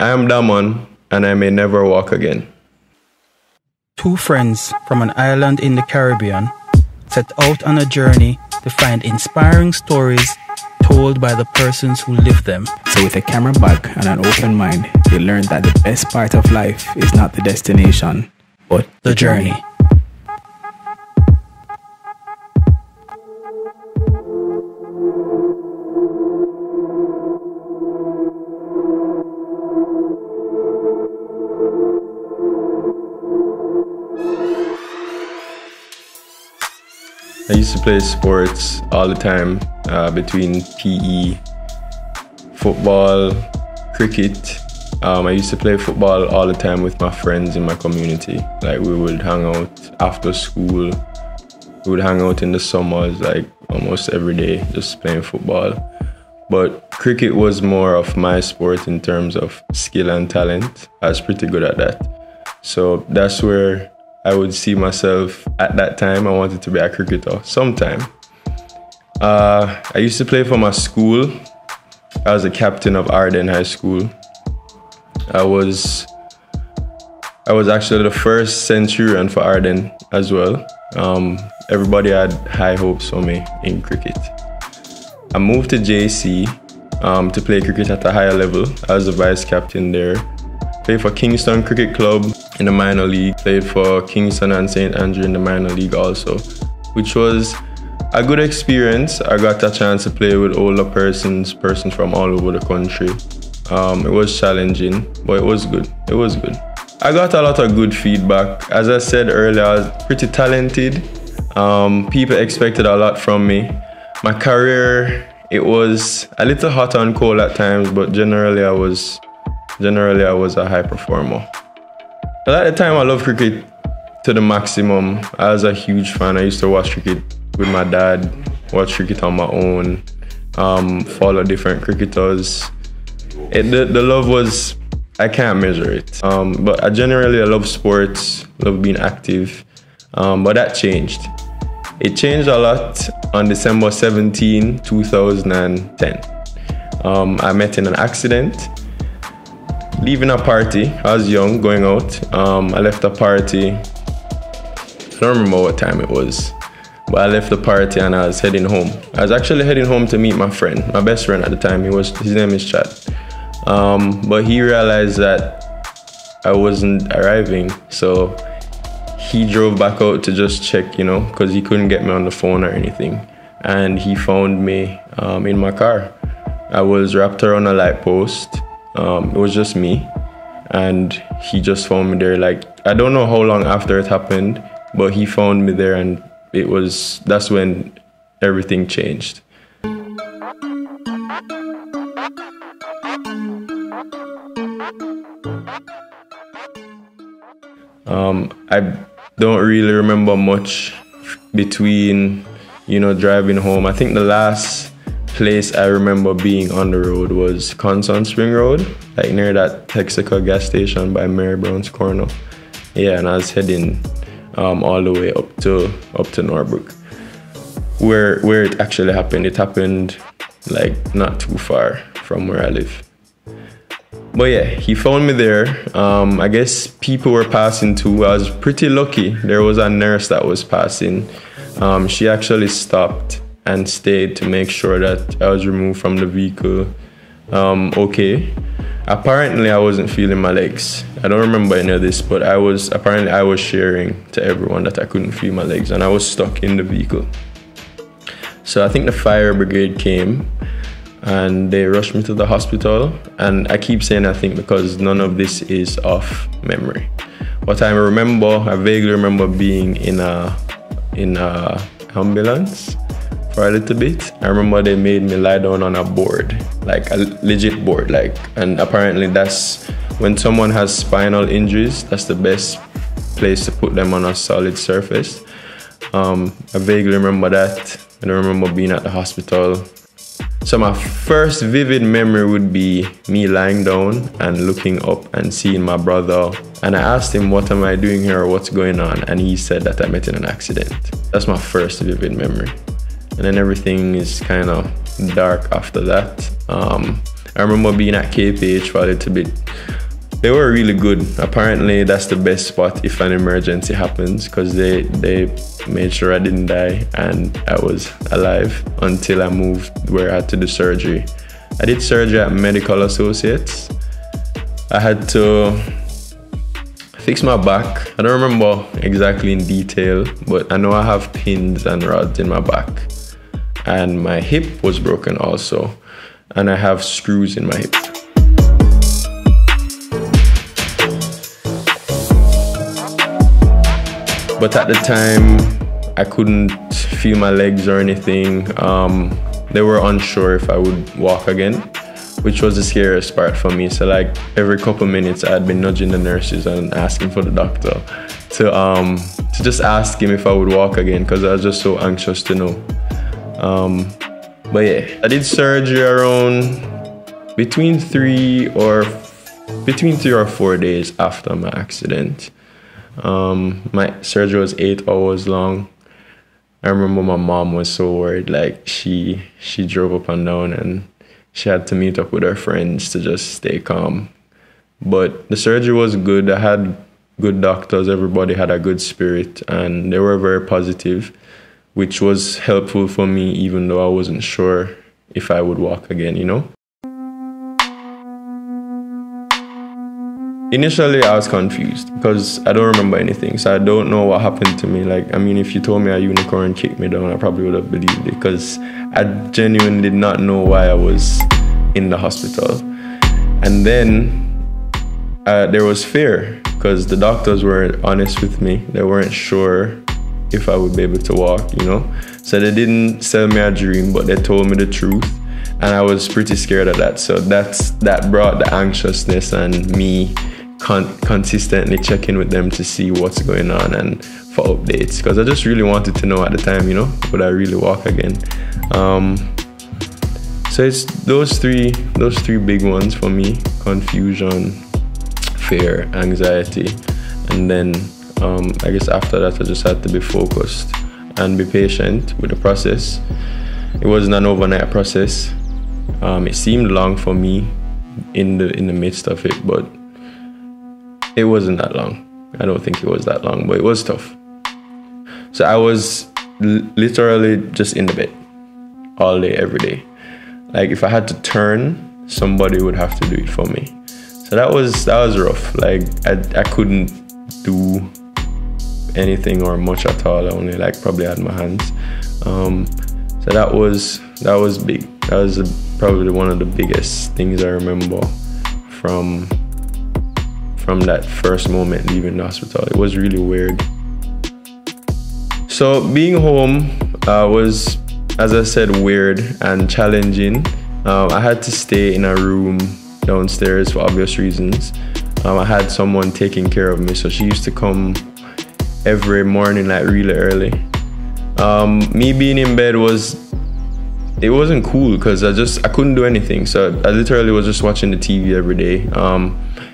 I am Damon, and I may never walk again. Two friends from an island in the Caribbean set out on a journey to find inspiring stories told by the persons who live them. So with a camera bag and an open mind, they learned that the best part of life is not the destination, but The journey. I used to play sports all the time, between PE, football, cricket. I used to play football all the time with my friends in my community. Like, we would hang out after school. We would hang out in the summers, like almost every day, just playing football. But cricket was more of my sport in terms of skill and talent. I was pretty good at that. So that's where I would see myself at that time. I wanted to be a cricketer sometime. I used to play for my school. I was a captain of Arden High School. I was actually the first centurion for Arden as well. Everybody had high hopes for me in cricket. I moved to JC to play cricket at a higher level. I was the vice captain there. Played for Kingston Cricket Club in the minor league. Played for Kingston and St. Andrew in the minor league also, which was a good experience. I got a chance to play with older persons from all over the country. It was challenging, but it was good. It was good. I got a lot of good feedback. As I said earlier, I was pretty talented. People expected a lot from me. My career, it was a little hot and cold at times, but generally I was a high performer. But at the time, I loved cricket to the maximum. I was a huge fan. I used to watch cricket with my dad, watch cricket on my own, follow different cricketers. The love was, I can't measure it. But I love sports, love being active. But that changed. It changed a lot on December 17, 2010. I met in an accident. Leaving a party. I was young, going out. I left a party. I don't remember what time it was, but I left the party and I was heading home. I was actually heading home to meet my friend, my best friend at the time. His name is Chad. But he realized that I wasn't arriving, so he drove back out to just check, because he couldn't get me on the phone or anything. And he found me in my car. I was wrapped around a light post. It was just me, and he just found me there. Like, I don't know how long after it happened, but he found me there, and that's when everything changed. I don't really remember much between, driving home. I think the last place I remember being on the road was Conson Spring Road, like near that Texaco gas station by Mary Brown's Corner. Yeah, and I was heading all the way up to Norbrook, where it actually happened. It happened like not too far from where I live. But yeah, he found me there. I guess people were passing too. I was pretty lucky. There was a nurse that was passing. She actually stopped and stayed to make sure that I was removed from the vehicle. Okay. Apparently, I wasn't feeling my legs. I don't remember any of this, but I was sharing to everyone that I couldn't feel my legs, and I was stuck in the vehicle. So I think the fire brigade came, and they rushed me to the hospital. And I keep saying I think because none of this is off memory. But I vaguely remember being in a ambulance for a little bit. I remember they made me lie down on a board, like a legit board, and apparently that's when someone has spinal injuries, that's the best place to put them on a solid surface. I vaguely remember that. I don't remember being at the hospital. So my first vivid memory would be me lying down and looking up and seeing my brother. And I asked him, what am I doing here, or what's going on? And he said that I met in an accident. That's my first vivid memory. And then everything is kind of dark after that. I remember being at KPH for a little bit. They were really good. Apparently, that's the best spot if an emergency happens, because they made sure I didn't die and I was alive until I moved where I had to do surgery. I did surgery at Medical Associates. I had to fix my back. I don't remember exactly in detail, but I know I have pins and rods in my back. And my hip was broken also. And I have screws in my hip. But at the time, I couldn't feel my legs or anything. They were unsure if I would walk again, which was the scariest part for me. So like every couple minutes, I'd been nudging the nurses and asking for the doctor to just ask him if I would walk again, because I was just so anxious to know. But yeah, I did surgery around between 3 or 4 days after my accident. My surgery was 8 hours long. I remember my mom was so worried, like she drove up and down and she had to meet up with her friends to just stay calm. But the surgery was good. I had good doctors, everybody had a good spirit, and they were very positive, which was helpful for me even though I wasn't sure if I would walk again, you know? Initially, I was confused because I don't remember anything, so I don't know what happened to me. Like, I mean, if you told me a unicorn kicked me down, I probably would have believed it, because I genuinely did not know why I was in the hospital. And then there was fear, because the doctors weren't honest with me. They weren't sure if I would be able to walk, you know? So they didn't sell me a dream, but they told me the truth. And I was pretty scared of that. So that brought the anxiousness and me consistently checking with them to see what's going on and for updates, because I just really wanted to know at the time, you know, would I really walk again? So it's those three big ones for me: confusion, fear, anxiety, and then I guess after that I just had to be focused and be patient with the process. It wasn't an overnight process. It seemed long for me in the midst of it, but it wasn't that long. I don't think it was that long, but it was tough. So I was literally just in the bed all day, every day. Like if I had to turn, somebody would have to do it for me. So that was rough. Like I couldn't do anything or much at all. I only like probably had my hands. So that was big. That was probably one of the biggest things I remember from that first moment leaving the hospital. It was really weird. So being home was, as I said, weird and challenging. I had to stay in a room downstairs for obvious reasons. I had someone taking care of me, so she used to come every morning, like really early. Me being in bed it wasn't cool, because I couldn't do anything. So I literally was just watching the TV every day.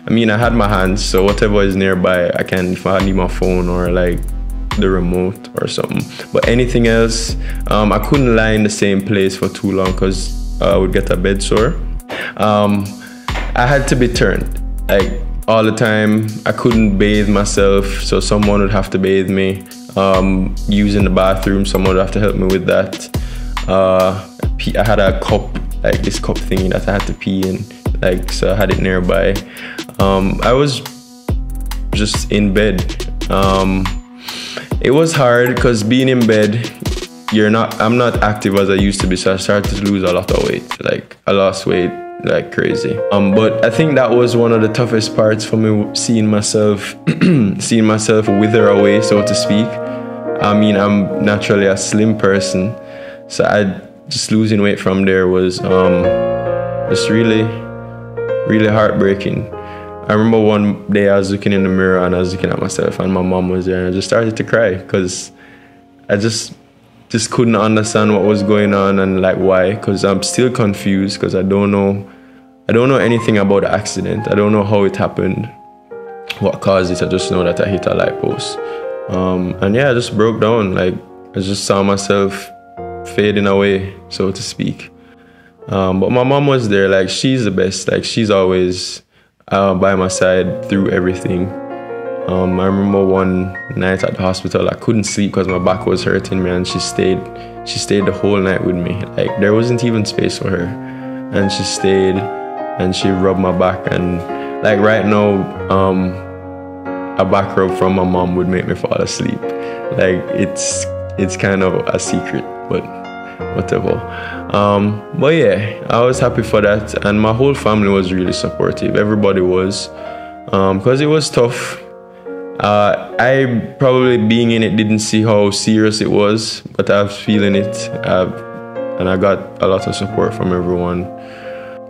I mean, I had my hands, so whatever is nearby, I can, if I need my phone or like the remote or something. But anything else, I couldn't lie in the same place for too long, because I would get a bed sore. I had to be turned, like all the time. I couldn't bathe myself, so someone would have to bathe me. Using the bathroom, someone would have to help me with that. I had a cup, like this cup thingy that I had to pee in, like, so I had it nearby. I was just in bed. It was hard because being in bed, I'm not active as I used to be, so I started to lose a lot of weight. Like I lost weight like crazy. But I think that was one of the toughest parts for me, seeing myself wither away, so to speak. I mean, I'm naturally a slim person, so just losing weight from there was just really, really heartbreaking. I remember one day I was looking in the mirror and I was looking at myself, and my mom was there, and I just started to cry because I just couldn't understand what was going on and like why, because I'm still confused, because I don't know anything about the accident. I don't know how it happened, what caused it. I just know that I hit a light post. And yeah, I just broke down. Like I just saw myself fading away, so to speak. But my mom was there. Like she's the best. Like she's always by my side through everything. I remember one night at the hospital, I couldn't sleep because my back was hurting me, and she stayed the whole night with me. Like, there wasn't even space for her, and she stayed and she rubbed my back. And like right now, a back rub from my mom would make me fall asleep. Like, it's kind of a secret, but whatever. But yeah, I was happy for that, and my whole family was really supportive. Everybody was, because it was tough. I probably, being in it, didn't see how serious it was, but I was feeling it, and I got a lot of support from everyone.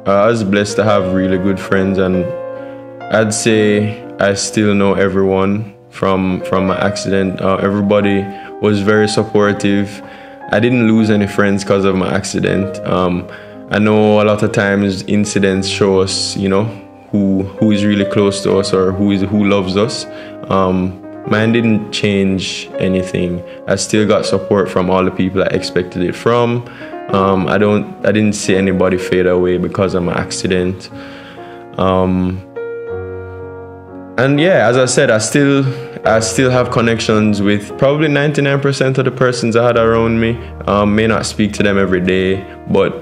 I was blessed to have really good friends, and I'd say I still know everyone from my accident. Everybody was very supportive. I didn't lose any friends because of my accident. I know a lot of times incidents show us, you know, who is really close to us or who loves us. Mine didn't change anything. I still got support from all the people I expected it from. I didn't see anybody fade away because of my accident. And yeah, as I said, I still have connections with probably 99% of the persons I had around me. May not speak to them every day, but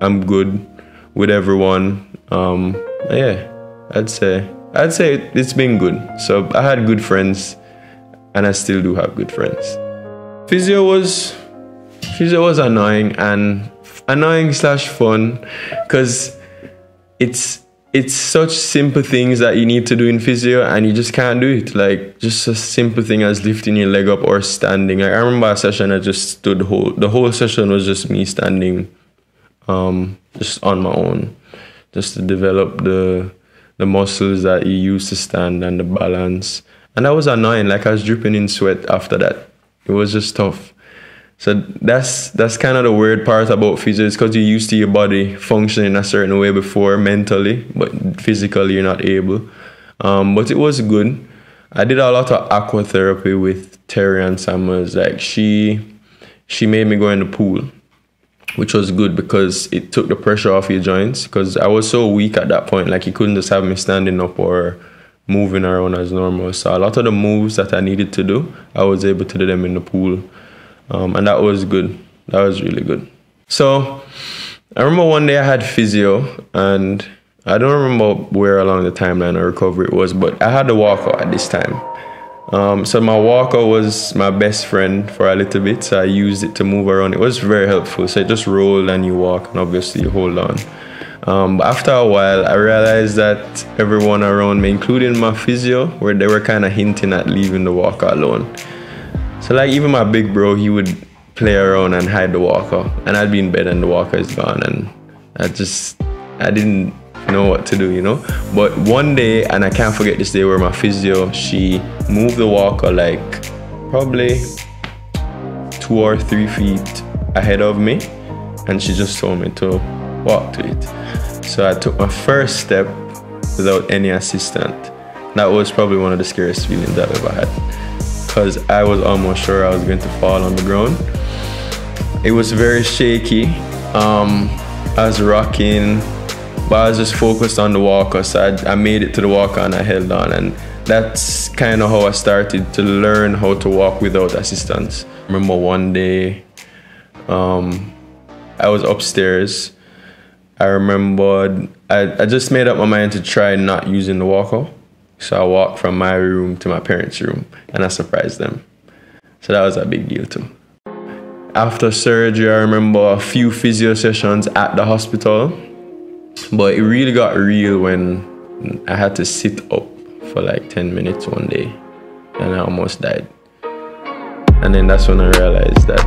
I'm good with everyone. Yeah, I'd say it's been good. So I had good friends, and I still do have good friends. Physio was annoying slash fun, because it's such simple things that you need to do in physio, and you just can't do it. Like, just a simple thing as lifting your leg up or standing. Like, I remember a session I just stood the whole session was just me standing, just on my own, just to develop the muscles that you use to stand and the balance. And that was annoying. Like, I was dripping in sweat after that. It was just tough. So that's kind of the weird part about physio, is because you're used to your body functioning a certain way before mentally, but physically you're not able. But it was good. I did a lot of aqua therapy with Terry and Samuels. Like, she made me go in the pool, which was good because it took the pressure off your joints, because I was so weak at that point. Like, you couldn't just have me standing up or moving around as normal. So a lot of the moves that I needed to do, I was able to do them in the pool. And that was good. That was really good. So I remember one day I had physio, and I don't remember where along the timeline of recovery it was, but I had a walker at this time. So my walker was my best friend for a little bit, so I used it to move around. It was very helpful. So it just rolled and you walk, and obviously you hold on. But after a while, I realized that everyone around me, including my physio, they were kind of hinting at leaving the walker alone. So like, even my big bro, he would play around and hide the walker, and I'd be in bed and the walker is gone, and I didn't know what to do, you know. But one day, and I can't forget this day, where my physio, she moved the walker like probably 2 or 3 feet ahead of me, and she just told me to walk to it. So I took my first step without any assistant. That was probably one of the scariest feelings I've ever had, because I was almost sure I was going to fall on the ground. It was very shaky. I was rocking, but I was just focused on the walker. So I made it to the walker and I held on, and that's kind of how I started to learn how to walk without assistance. I remember one day, I was upstairs. I remembered, I just made up my mind to try not using the walker. So I walked from my room to my parents' room, and I surprised them. So that was a big deal too. After surgery, I remember a few physio sessions at the hospital, but it really got real when I had to sit up for like 10 minutes one day, and I almost died. And then that's when I realized that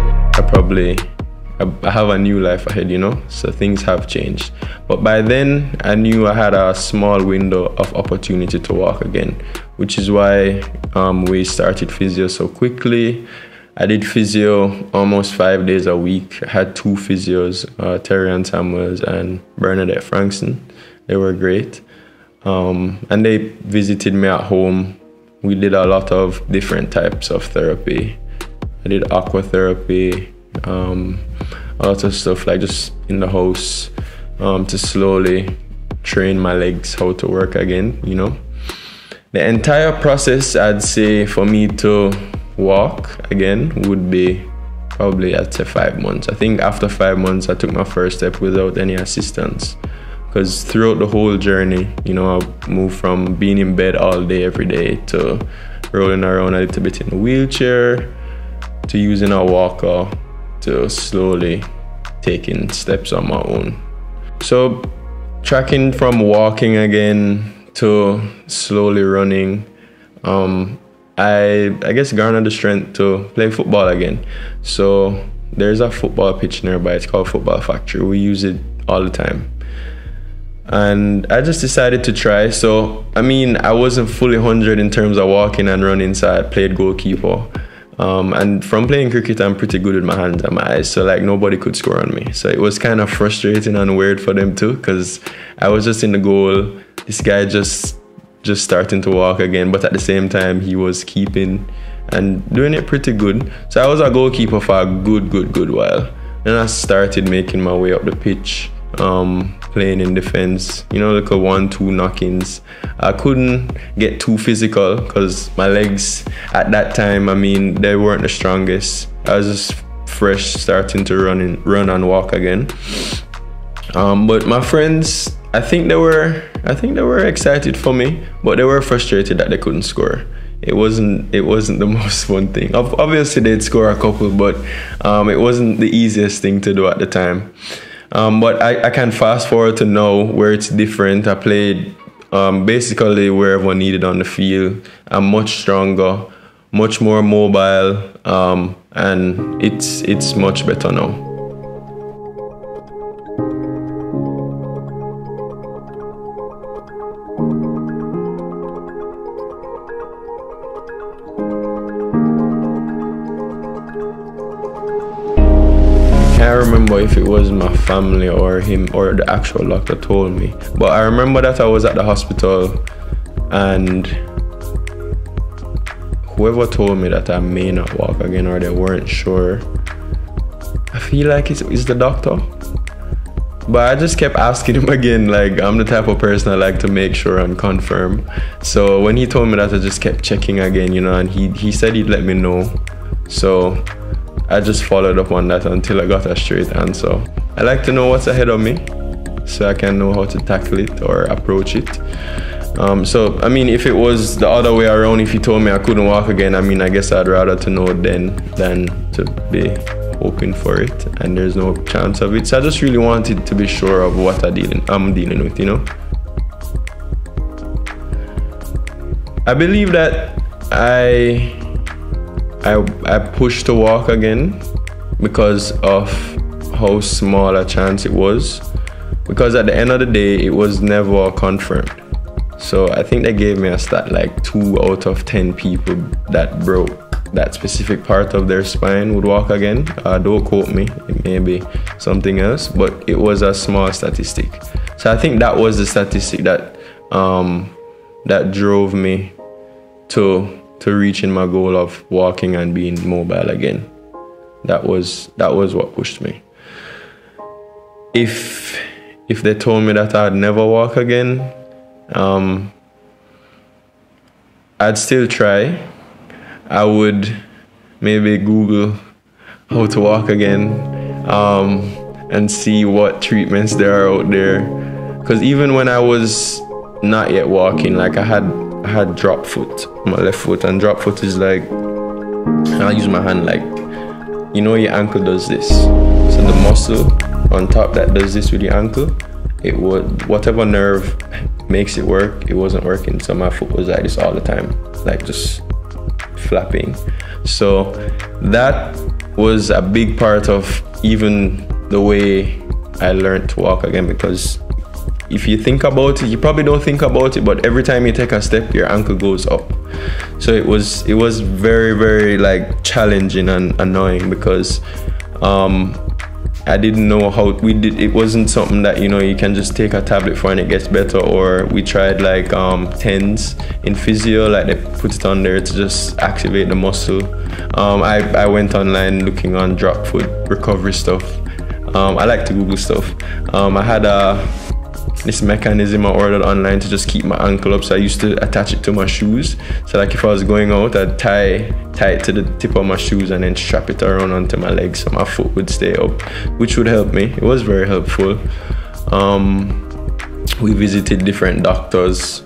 I have a new life ahead, you know, so things have changed. But by then, I knew I had a small window of opportunity to walk again, which is why we started physio so quickly. I did physio almost 5 days a week. I had 2 physios, Terry and Samuels and Bernadette Frankson. They were great. And they visited me at home. We did a lot of different types of therapy. I did aqua therapy, a lot of stuff like just in the house, to slowly train my legs how to work again, you know. The entire process, I'd say, for me to walk again would be probably, I'd say, 5 months. I think after 5 months, I took my first step without any assistance. Because throughout the whole journey, you know, I moved from being in bed all day, every day, to rolling around a little bit in a wheelchair, to using a walker, to slowly taking steps on my own. So tracking from walking again to slowly running, I guess garnered the strength to play football again. So there's a football pitch nearby. It's called Football Factory. We use it all the time. And I just decided to try. So, I mean, I wasn't fully 100 in terms of walking and running, so I played goalkeeper. And from playing cricket, I'm pretty good with my hands and my eyes, so like nobody could score on me. So it was kind of frustrating and weird for them too, because I was just in the goal, this guy just starting to walk again, but at the same time he was keeping and doing it pretty good. So I was a goalkeeper for a good while. Then I started making my way up the pitch, playing in defense, you know, like a 1-2 knock-ins. I couldn't get too physical because my legs at that time, I mean, they weren't the strongest. I was just fresh, starting to run and walk again. But my friends, I think they were excited for me, but they were frustrated that they couldn't score. It wasn't the most fun thing. Obviously they'd score a couple, but it wasn't the easiest thing to do at the time. But I can fast forward to now where it's different. I played basically wherever needed on the field. I'm much stronger, much more mobile, and it's much better now. I can't remember if it was my family or him or the actual doctor told me, but I remember that I was at the hospital and whoever told me that I may not walk again or they weren't sure, I feel like it's the doctor. But I just kept asking him again. Like, I'm the type of person I like to make sure and confirm. So when he told me that, I just kept checking again, you know, and he said he'd let me know. So I just followed up on that until I got a straight answer. I like to know what's ahead of me so I can know how to tackle it or approach it. So, I mean, if it was the other way around, if he told me I couldn't walk again, I mean, I guess I'd rather to know then than to be hoping for it and there's no chance of it. So I just really wanted to be sure of what I'm dealing with, you know. I believe that I pushed to walk again because of how small a chance it was. Because at the end of the day, it was never confirmed. So I think they gave me a stat like 2 out of 10 people that broke that specific part of their spine would walk again. Don't quote me, it may be something else, but it was a small statistic. So I think that was the statistic that that drove me to reaching my goal of walking and being mobile again. That was what pushed me. If they told me that I'd never walk again, I'd still try. I would maybe Google how to walk again and see what treatments there are out there. Because even when I was not yet walking, like I had drop foot, my left foot, and drop foot is like, I'll use my hand like, you know, your ankle does this. So the muscle on top that does this with your ankle, it would, whatever nerve makes it work, it wasn't working. So my foot was like this all the time, like just flapping. So that was a big part of even the way I learned to walk again, because if you think about it, you probably don't think about it, but every time you take a step, your ankle goes up. So it was very, very like challenging and annoying because I didn't know how it wasn't something that, you know, you can just take a tablet for and it gets better. Or we tried like TENS in physio, like they put it on there to just activate the muscle. I went online looking on drop foot recovery stuff. I like to Google stuff. I had a this mechanism I ordered online to just keep my ankle up. So I used to attach it to my shoes. So like if I was going out, I'd tie it to the tip of my shoes and then strap it around onto my legs so my foot would stay up, which would help me. It was very helpful. We visited different doctors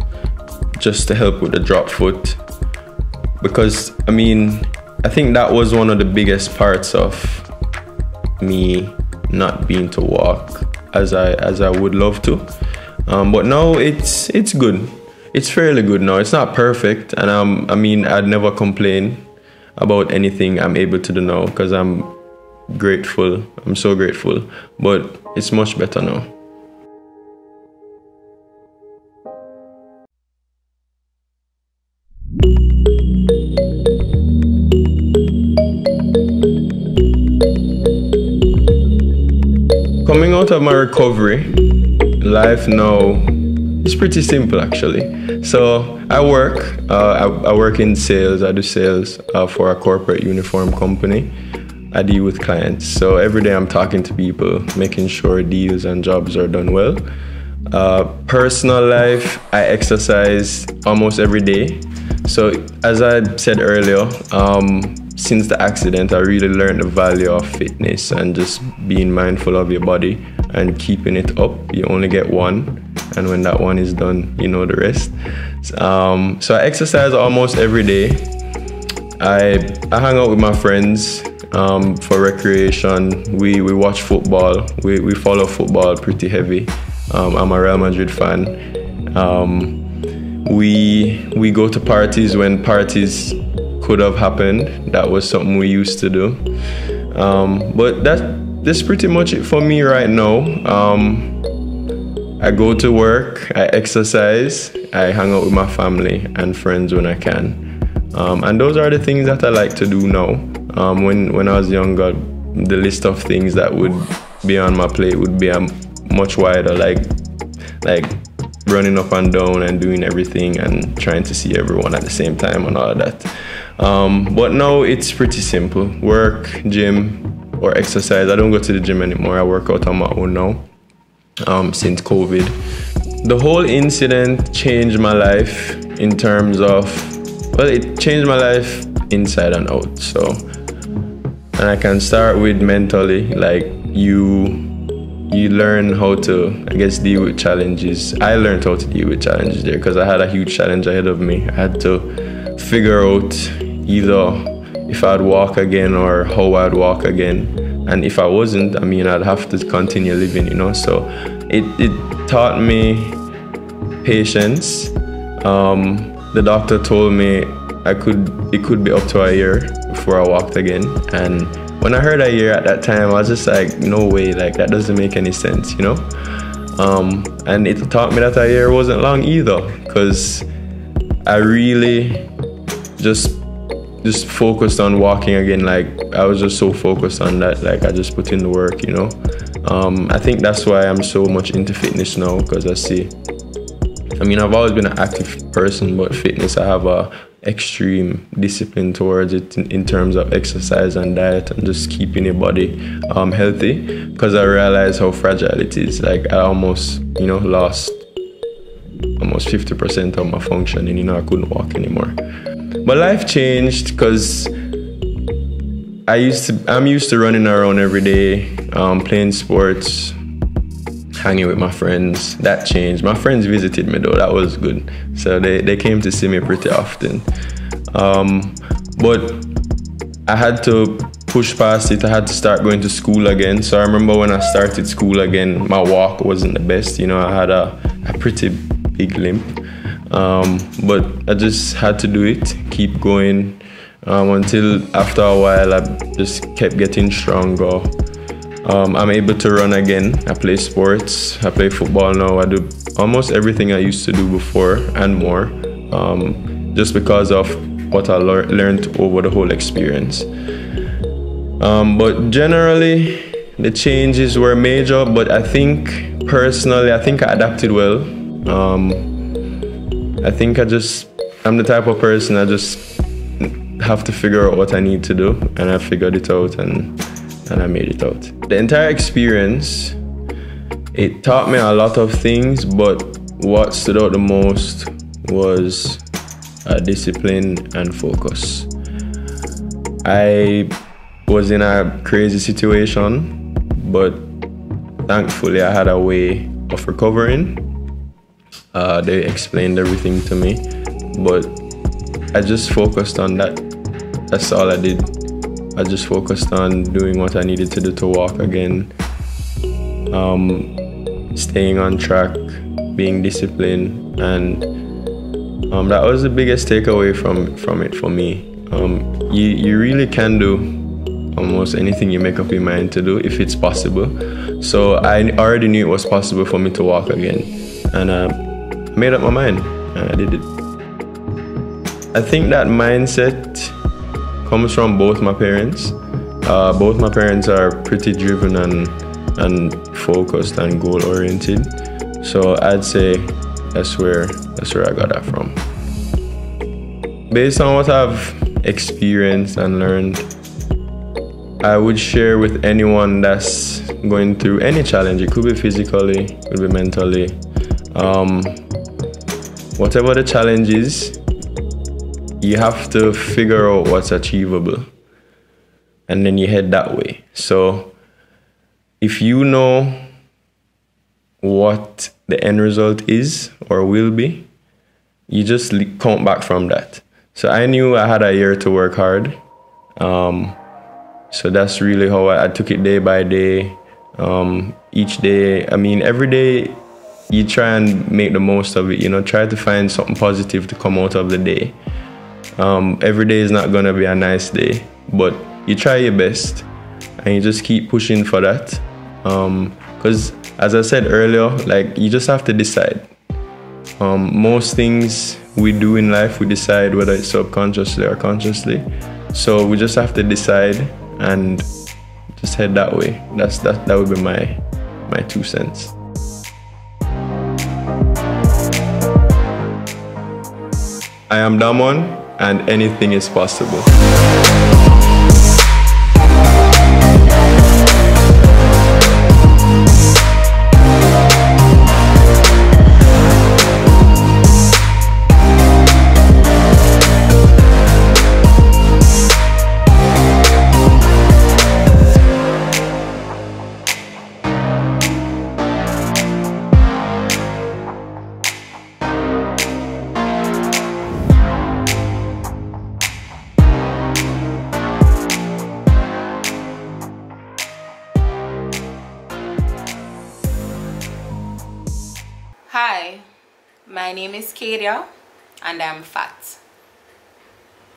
just to help with the drop foot, because I mean, I think that was one of the biggest parts of me not being to walk as I would love to. But now it's good. It's fairly good now. It's not perfect, and I mean, I'd never complain about anything I'm able to do now, because I'm grateful. I'm so grateful. But it's much better now. Coming out of my recovery, life now is pretty simple actually. So I work in sales. I do sales for a corporate uniform company. I deal with clients. So every day I'm talking to people, making sure deals and jobs are done well. Personal life, I exercise almost every day. So as I said earlier, since the accident, I really learned the value of fitness and just being mindful of your body and keeping it up. You only get one, and when that one is done, you know the rest. So I exercise almost every day. I hang out with my friends for recreation. We watch football. We follow football pretty heavy. I'm a Real Madrid fan. We go to parties when parties could have happened. That was something we used to do. But that's pretty much it for me right now. I go to work, I exercise, I hang out with my family and friends when I can. And those are the things that I like to do now. When I was younger, the list of things that would be on my plate would be much wider, like running up and down and doing everything and trying to see everyone at the same time and all of that. But now it's pretty simple. Work, gym, or exercise. I don't go to the gym anymore. I work out on my own now since COVID. The whole incident changed my life in terms of, well, it changed my life inside and out. So, and I can start with mentally, like you learn how to, I guess, deal with challenges. I learned how to deal with challenges there because I had a huge challenge ahead of me. I had to figure out either if I'd walk again or how I'd walk again. And if I wasn't, I mean, I'd have to continue living, you know? So it taught me patience. The doctor told me it could be up to a year before I walked again. And when I heard a year at that time, I was just like, no way, like that doesn't make any sense, you know? And it taught me that a year wasn't long either, because I really just focused on walking again. Like I was just so focused on that, like I just put in the work, you know? I think that's why I'm so much into fitness now, because I mean, I've always been an active person, but fitness, I have a extreme discipline towards it in terms of exercise and diet and just keeping your body healthy, because I realized how fragile it is. Like I almost, you know, lost almost 50% of my functioning, you know, I couldn't walk anymore. But life changed because I'm used to running around every day, playing sports, hanging with my friends. That changed. My friends visited me though, that was good. So they came to see me pretty often. But I had to push past it. I had to start going to school again. So I remember when I started school again, my walk wasn't the best. You know, I had a pretty big limp. But I just had to do it, keep going, until after a while I just kept getting stronger. I'm able to run again. I play sports. I play football now. I do almost everything I used to do before and more, just because of what I learned over the whole experience. But generally, the changes were major, but I think personally, I think I adapted well. I think I'm the type of person, I just have to figure out what I need to do, and I figured it out and I made it out. The entire experience It taught me a lot of things, but what stood out the most was discipline and focus. I was in a crazy situation, but thankfully I had a way of recovering. They explained everything to me, but I just focused on that. That's all I did. I just focused on doing what I needed to do to walk again, staying on track, being disciplined, and that was the biggest takeaway from it for me. You really can do almost anything you make up your mind to do if it's possible. So I already knew it was possible for me to walk again, and I made up my mind and I did it. I think that mindset comes from both my parents. Both my parents are pretty driven and focused and goal oriented. So I'd say that's where I got that from. Based on what I've experienced and learned, I would share with anyone that's going through any challenge. It could be physically, it could be mentally. Whatever the challenge is, you have to figure out what's achievable, and then you head that way. So if you know what the end result is or will be, you just count back from that. So I knew I had a year to work hard. So that's really how I took it day by day. Each day, every day you try and make the most of it, try to find something positive to come out of the day. Every day is not gonna be a nice day, but you try your best and you just keep pushing for that. Because as I said earlier, you just have to decide. Most things we do in life, we decide whether it's subconsciously or consciously. So we just have to decide and just head that way. That would be my 2 cents. I am Damon, and anything is possible. Hi, my name is Kadia and I'm fat.